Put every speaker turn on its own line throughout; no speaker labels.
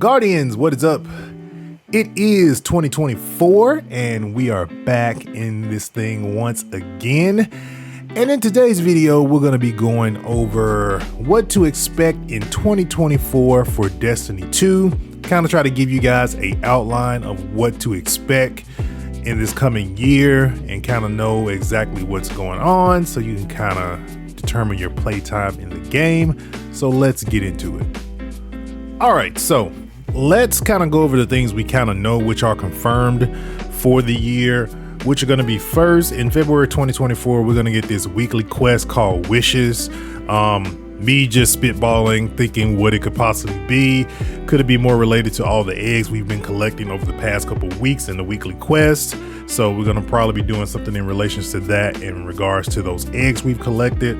Guardians, what is up? It is 2024 and we are back in this thing once again. And in today's video, we're going to be going over what to expect in 2024 for Destiny 2. Kind of try to give you guys an outline of what to expect in this coming year and kind of know exactly what's going on so you can kind of determine your playtime in the game. So let's get into it. All right, so let's kind of go over the things we kind of know which are confirmed for the year, which are going to be first in February 2024. We're going to get this weekly quest called Wishes. Me just spitballing, thinking what it could possibly be. Could it be more related to all the eggs we've been collecting over the past couple of weeks in the weekly quest? So we're going to probably be doing something in relation to that in regards to those eggs we've collected.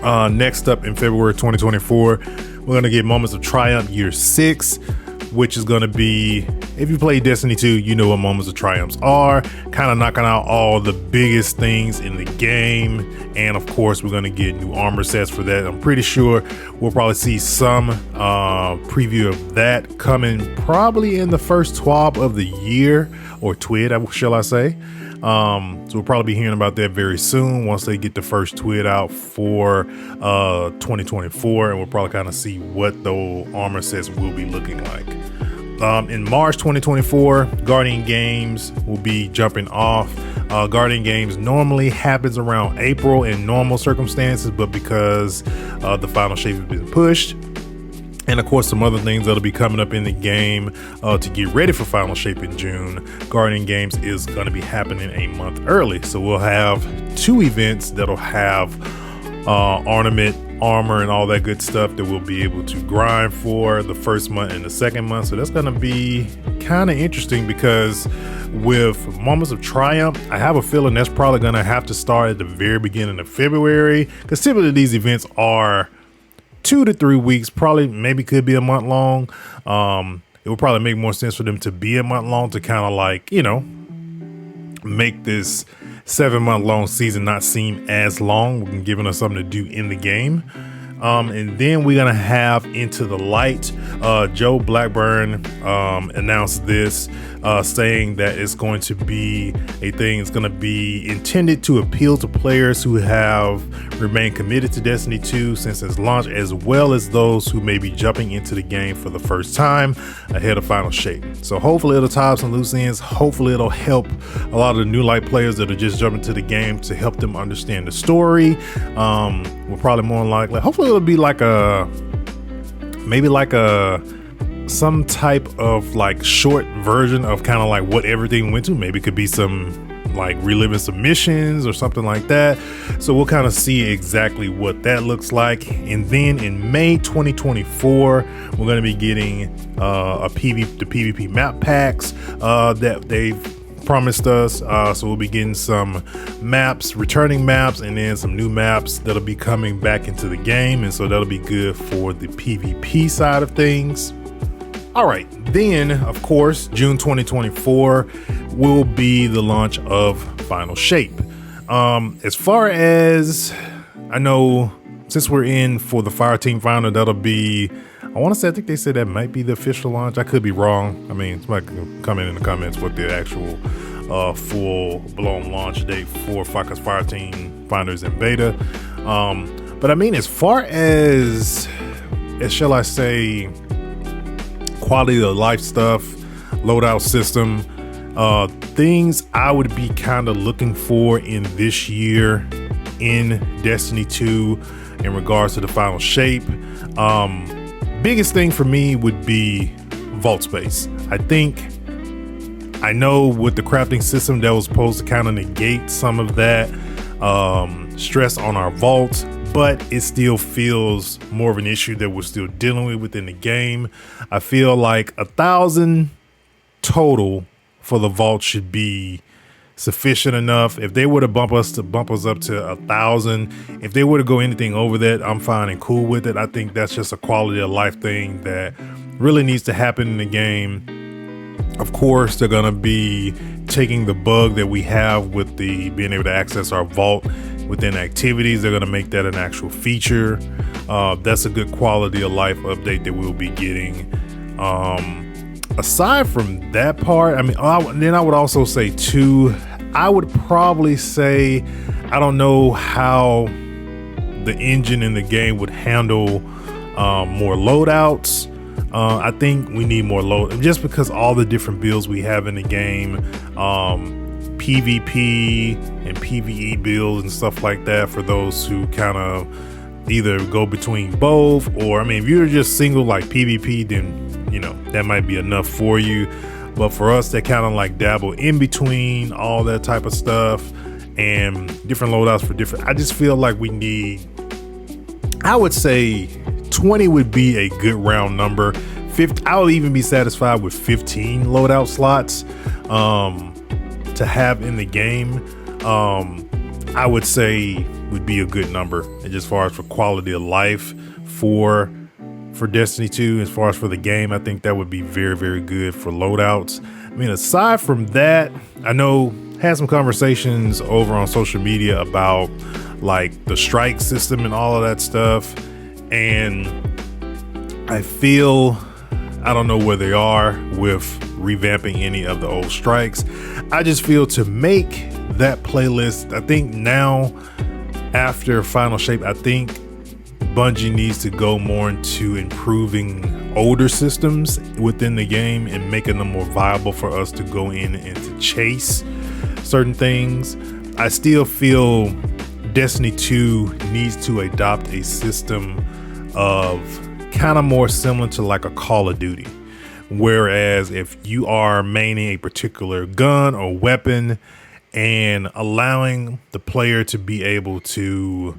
Next up in February 2024, we're going to get Moments of Triumph Year 6, which is going to be, if you play Destiny 2, you know what Moments of Triumphs are, kind of knocking out all the biggest things in the game. And of course, we're going to get new armor sets for that. I'm pretty sure we'll probably see some preview of that coming probably in the first TWAB of the year, or TWID, shall I say. So we'll probably be hearing about that very soon once they get the first TWID out for 2024, and we'll probably kind of see what the armor sets will be looking like. In March 2024, Guardian Games will be jumping off. Guardian Games normally happens around April in normal circumstances, but because the final shape has been pushed, and of course some other things that'll be coming up in the game to get ready for final shape in June, Guardian Games is going to be happening a month early. So we'll have two events that'll have ornament, armor, and all that good stuff that we'll be able to grind for the first month and the second month. So that's going to be kind of interesting, because with Moments of Triumph, I have a feeling that's probably going to have to start at the very beginning of February, because typically these events are 2 to 3 weeks, probably maybe could be a month long. It would probably make more sense for them to be a month long to kind of like, you know, make this 7-month long season not seem as long, giving us something to do in the game. And then we're gonna have Into the Light. Joe Blackburn announced this, saying that it's going to be a thing. It's going to be intended to appeal to players who have remained committed to Destiny 2 since its launch, as well as those who may be jumping into the game for the first time ahead of final shape. So hopefully it'll tie up some loose ends. Hopefully it'll help a lot of the new light players that are just jumping to the game to help them understand the story. We're probably more likely, hopefully it'll be like some type of like short version of kind of like what everything went to. Maybe it could be some like reliving some missions or something like that. So we'll kind of see exactly what that looks like. And then in May 2024, we're going to be getting the PvP map packs that they've promised us. So we'll be getting some maps, returning maps, and then some new maps that'll be coming back into the game. And so that'll be good for the PvP side of things. All right, then of course, June 2024 will be the launch of Final Shape. As far as I know, since we're in for the Fireteam Final, that'll be, I want to say, I think they said that might be the official launch. I could be wrong. I mean, somebody can comment in the comments what the actual full-blown launch date for Fireteam Finders in beta. But I mean, as far as shall I say, quality of life stuff, loadout system, things I would be kind of looking for in this year in Destiny 2 in regards to the final shape. Biggest thing for me would be vault space. I know with the crafting system that was supposed to kind of negate some of that stress on our vault, but it still feels more of an issue that we're still dealing with within the game. I feel like 1,000 total for the vault should be sufficient enough. If they were to bump us up to 1,000, if they were to go anything over that, I'm fine and cool with it. I think that's just a quality of life thing that really needs to happen in the game. Of course, they're gonna be taking the bug that we have with the being able to access our vault within activities. They're gonna make that an actual feature. That's a good quality of life update that we'll be getting. Aside from that part, I mean, then I would also say too, I would probably say, I don't know how the engine in the game would handle more loadouts. I think we need more load, just because all the different builds we have in the game, PvP and PvE builds and stuff like that, for those who kind of either go between both, or I mean, if you're just single like PvP, then you know that might be enough for you. But for us that kind of like dabble in between all that type of stuff and different loadouts for different, I just feel like we need, I would say 20 would be a good round number. 50, I would even be satisfied with 15 loadout slots to have in the game. I would say would be a good number, and just as far as for quality of life for Destiny 2, as far as for the game, I think that would be very, very good for loadouts. I mean, aside from that, I know had some conversations over on social media about like the strike system and all of that stuff, and I feel, I don't know where they are with revamping any of the old strikes. I just feel to make that playlist, I think now after Final Shape, I think Bungie needs to go more into improving older systems within the game and making them more viable for us to go in and to chase certain things. I still feel Destiny 2 needs to adopt a system of kind of more similar to like a Call of Duty, whereas if you are maining a particular gun or weapon and allowing the player to be able to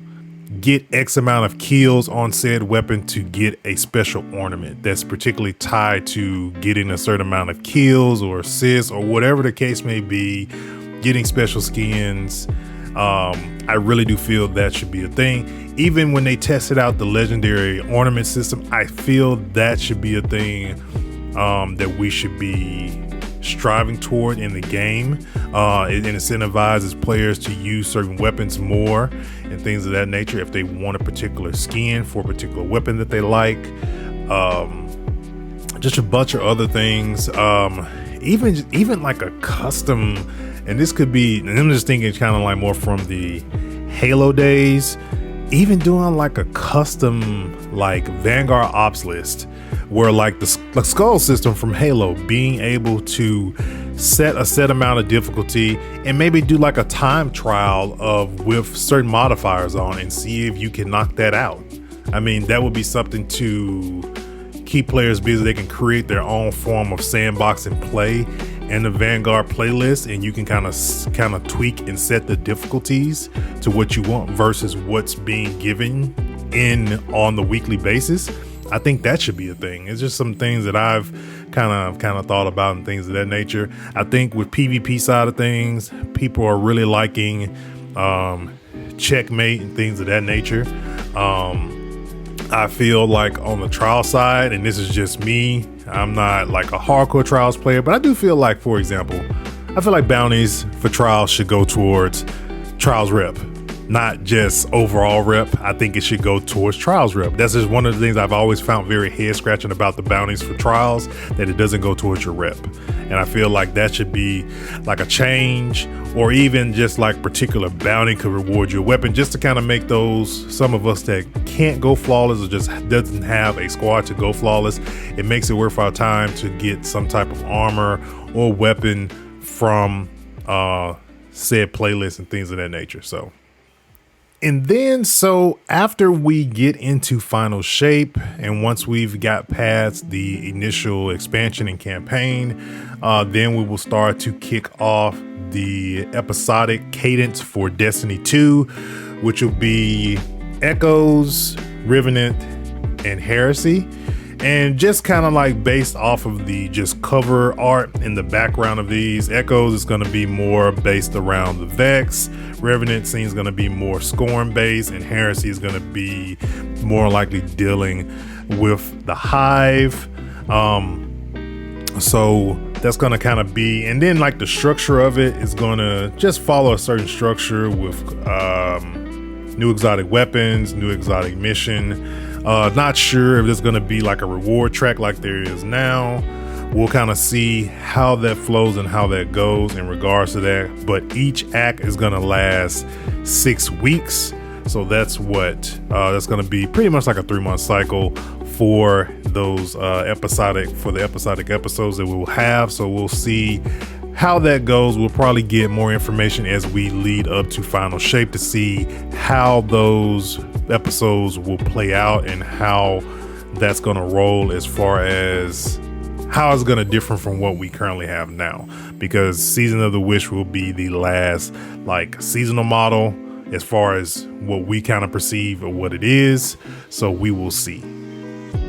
get X amount of kills on said weapon to get a special ornament that's particularly tied to getting a certain amount of kills or assists or whatever the case may be, getting special skins. I really do feel that should be a thing. Even when they tested out the legendary ornament system, I feel that should be a thing that we should be striving toward in the game. It incentivizes players to use certain weapons more and things of that nature if they want a particular skin for a particular weapon that they like. Just a bunch of other things. Even like a custom, and this could be, and I'm just thinking kind of like more from the Halo days, even doing like a custom like Vanguard ops list, where like the skull system from Halo, being able to set a set amount of difficulty and maybe do like a time trial of with certain modifiers on and see if you can knock that out. I mean, that would be something to keep players busy. They can create their own form of sandbox and play in the Vanguard playlist, and you can kind of tweak and set the difficulties to what you want versus what's being given in on the weekly basis. I think that should be a thing. It's just some things that I've kind of thought about and things of that nature. I think with PvP side of things, people are really liking checkmate and things of that nature. I feel like on the trial side, and this is just me, I'm not like a hardcore trials player, but I do feel like, for example, I feel like bounties for trials should go towards trials rep, not just overall rep. I think it should go towards trials rep. That's just one of the things I've always found very head scratching about the bounties for trials, that it doesn't go towards your rep. And I feel like that should be like a change, or even just like particular bounty could reward your weapon, just to kind of make those, some of us that can't go flawless or just doesn't have a squad to go flawless, it makes it worth our time to get some type of armor or weapon from said playlist and things of that nature. So, and then, so after we get into Final Shape, and once we've got past the initial expansion and campaign, then we will start to kick off the episodic cadence for Destiny 2, which will be Echoes, Revenant, and Heresy. And just kind of like based off of the just cover art in the background of these, Echoes is going to be more based around the Vex. Revenant scene is going to be more Scorn based, and Heresy is going to be more likely dealing with the Hive. So that's going to kind of be, and then like the structure of it is going to just follow a certain structure with new exotic weapons, new exotic mission. Not sure if there's going to be like a reward track like there is now. We'll kind of see how that flows and how that goes in regards to that. But each act is going to last 6 weeks. So that's that's going to be pretty much like a 3-month cycle for those episodic episodes that we will have. So we'll see how that goes. We'll probably get more information as we lead up to Final Shape to see how those episodes will play out and how that's going to roll as far as how it's going to differ from what we currently have now, because Season of the Wish will be the last like seasonal model as far as what we kind of perceive of what it is. So we will see.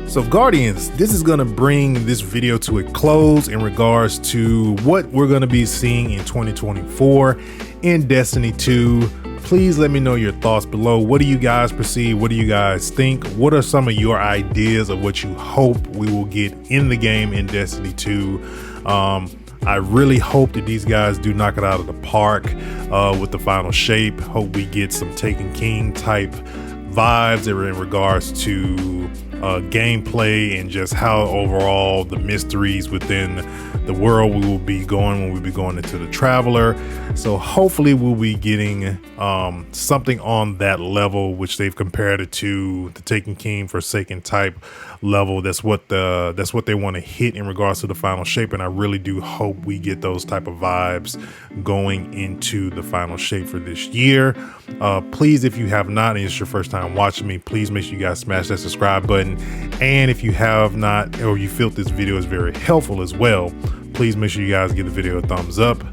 So Guardians, this is going to bring this video to a close in regards to what we're going to be seeing in 2024 in Destiny 2. Please let me know your thoughts below. What do you guys perceive? What do you guys think? What are some of your ideas of what you hope we will get in the game in Destiny 2? I really hope that these guys do knock it out of the park with the Final Shape. Hope we get some Taken King type vibes in regards to gameplay and just how overall the mysteries within the world we will be going when we be going into the Traveler. So hopefully we'll be getting something on that level, which they've compared it to the Taken King Forsaken type level. That's what they want to hit in regards to the Final Shape, and I really do hope we get those type of vibes going into the Final Shape for this year. Please, if you have not and it's your first time watching me, please make sure you guys smash that subscribe button. And if you have not, or you feel this video is very helpful as well, please make sure you guys give the video a thumbs up.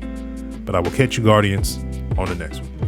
But I will catch you Guardians on the next one.